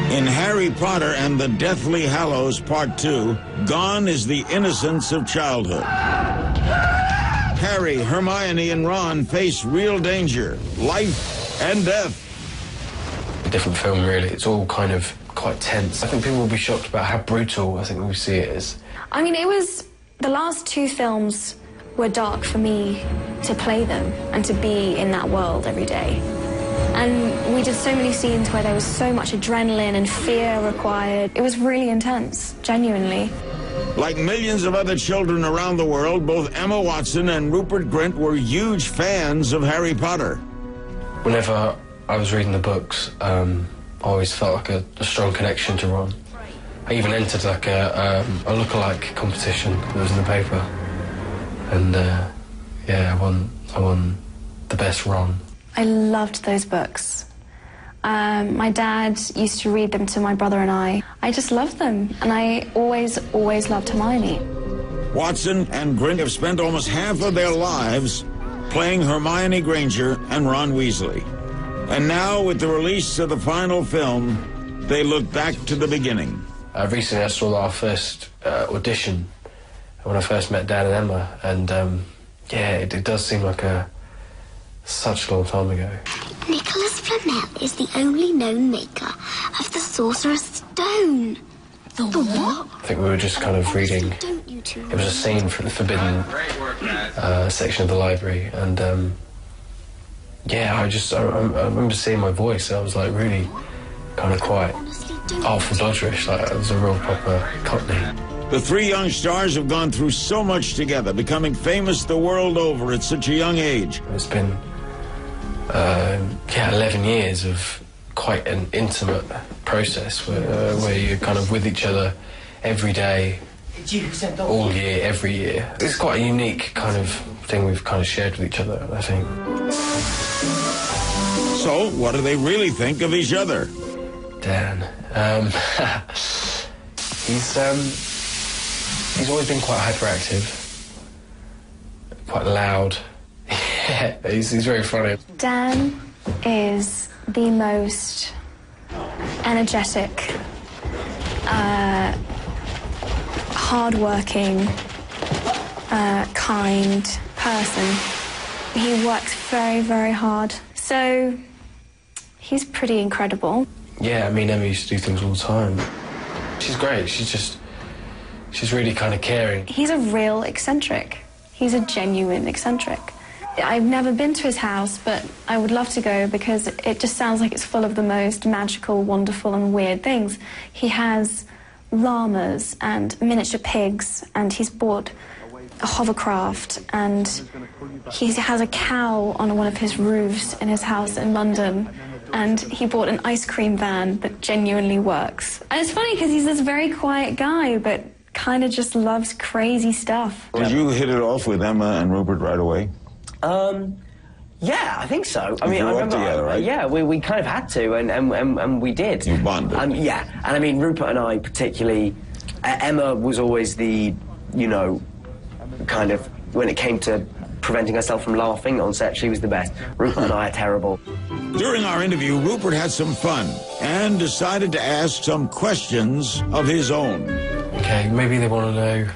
In Harry Potter and the Deathly Hallows Part 2, gone is the innocence of childhood. Harry, Hermione, and Ron face real danger, life and death. A different film, really. It's all kind of quite tense. I think people will be shocked about how brutal I think we see it as. I mean, the last two films were dark for me to play them and to be in that world every day. And we did so many scenes where there was so much adrenaline and fear required. It was really intense, genuinely. Like millions of other children around the world, both Emma Watson and Rupert Grint were huge fans of Harry Potter. Whenever I was reading the books, I always felt like a strong connection to Ron. I even entered like a lookalike competition that was in the paper. And yeah, I won the best Ron. I loved those books. My dad used to read them to my brother and I. I just loved them, and I always loved Hermione. Watson and Grint have spent almost half of their lives playing Hermione Granger and Ron Weasley. And now, with the release of the final film, they look back to the beginning. Recently I saw our first audition when I first met Dan and Emma, and yeah, it does seem like such a long time ago. Nicholas Flamel is the only known maker of the Sorcerer's Stone. The what? I think we were just kind of reading. It was a scene from the forbidden section of the library, and yeah, I remember seeing my voice, and I was like really kind of quite awful dodgerish, like it was a real proper Cockney. The three young stars have gone through so much together, becoming famous the world over at such a young age. It's been 11 years of quite an intimate process where you're kind of with each other every day, all year, every year. It's quite a unique kind of thing we've kind of shared with each other, I think. So, what do they really think of each other? Dan, he's always been quite hyperactive, quite loud. Yeah, he's very funny. Dan is the most energetic, hard-working, kind person. He works very, very hard. So he's pretty incredible. Yeah, I mean, Emma used to do things all the time. She's great. She's really kind of caring. He's a real eccentric. He's a genuine eccentric. I've never been to his house, but I would love to go because it just sounds like it's full of the most magical, wonderful, and weird things. He has llamas and miniature pigs, and he's bought a hovercraft, and he has a cow on one of his roofs in his house in London, and he bought an ice cream van that genuinely works. And it's funny because he's this very quiet guy, but kind of just loves crazy stuff. Did you hit it off with Emma and Rupert right away? Yeah, I think so. I mean, grew I up remember, together, right? Yeah, we kind of had to, and we did. You bonded. Yeah, and I mean, Rupert and I particularly, Emma was always the, you know, kind of, when it came to preventing herself from laughing on set, she was the best. Rupert and I are terrible. During our interview, Rupert had some fun and decided to ask some questions of his own. Okay, maybe they want to know.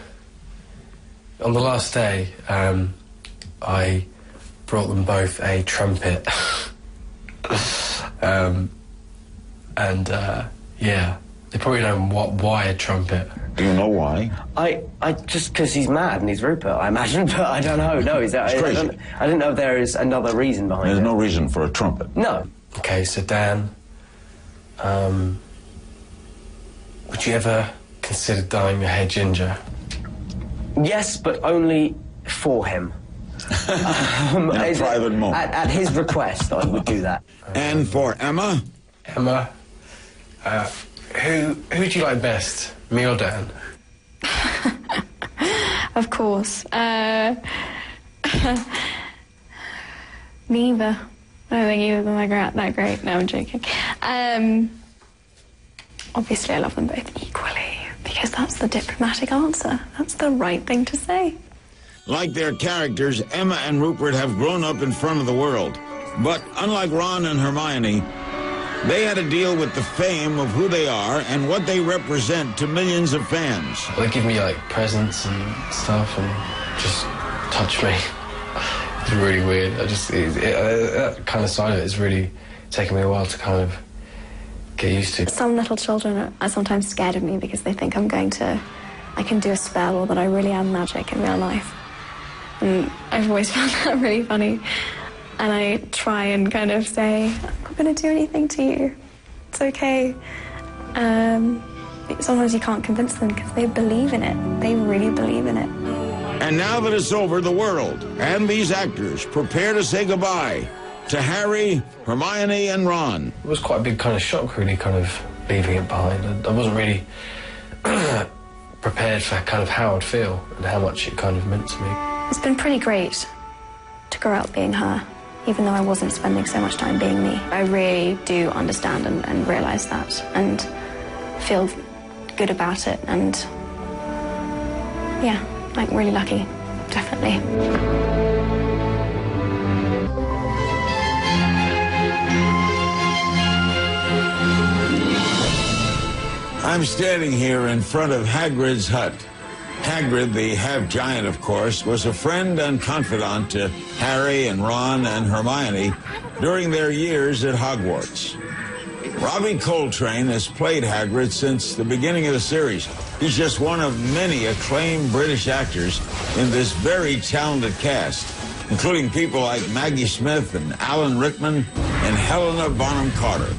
On the last day, I brought them both a trumpet. Yeah, they probably know why a trumpet. Do you know why? I just because he's mad and he's Rupert, I imagine, but I don't know. No, is that? It's crazy. I don't know if there is another reason behind it. There's no reason for a trumpet. No. Okay, so Dan, would you ever consider dyeing your hair ginger? Yes, but only for him. In a private moment. At his request, I would do that. And for Emma? Emma, who do you like best, me or Dan? Of course. Neither. I don't think either of them are that great. No, I'm joking. Obviously, I love them both equally, because that's the diplomatic answer. That's the right thing to say. Like their characters, Emma and Rupert have grown up in front of the world. But unlike Ron and Hermione, They had to deal with the fame of who they are and what they represent to millions of fans. They give me like presents and stuff and just touch me. It's really weird. That kind of side of it is really taken me a while to kind of get used to. Some little children are sometimes scared of me because they think I can do a spell or that I really am magic in real life. And I've always found that really funny. And I try and kind of say, I'm not going to do anything to you. It's okay. Sometimes you can't convince them because they believe in it. They really believe in it. And now that it's over, the world and these actors prepare to say goodbye to Harry, Hermione, and Ron. It was quite a big kind of shock, really, kind of leaving it behind. I wasn't really prepared for kind of how I'd feel and how much it kind of meant to me. It's been pretty great to grow up being her, even though I wasn't spending so much time being me. I really do understand and realise that and feel good about it, and yeah, like really lucky, definitely. I'm standing here in front of Hagrid's hut. Hagrid, the half-giant, of course, was a friend and confidant to Harry and Ron and Hermione during their years at Hogwarts. Robbie Coltrane has played Hagrid since the beginning of the series. He's just one of many acclaimed British actors in this very talented cast, including people like Maggie Smith and Alan Rickman and Helena Bonham Carter.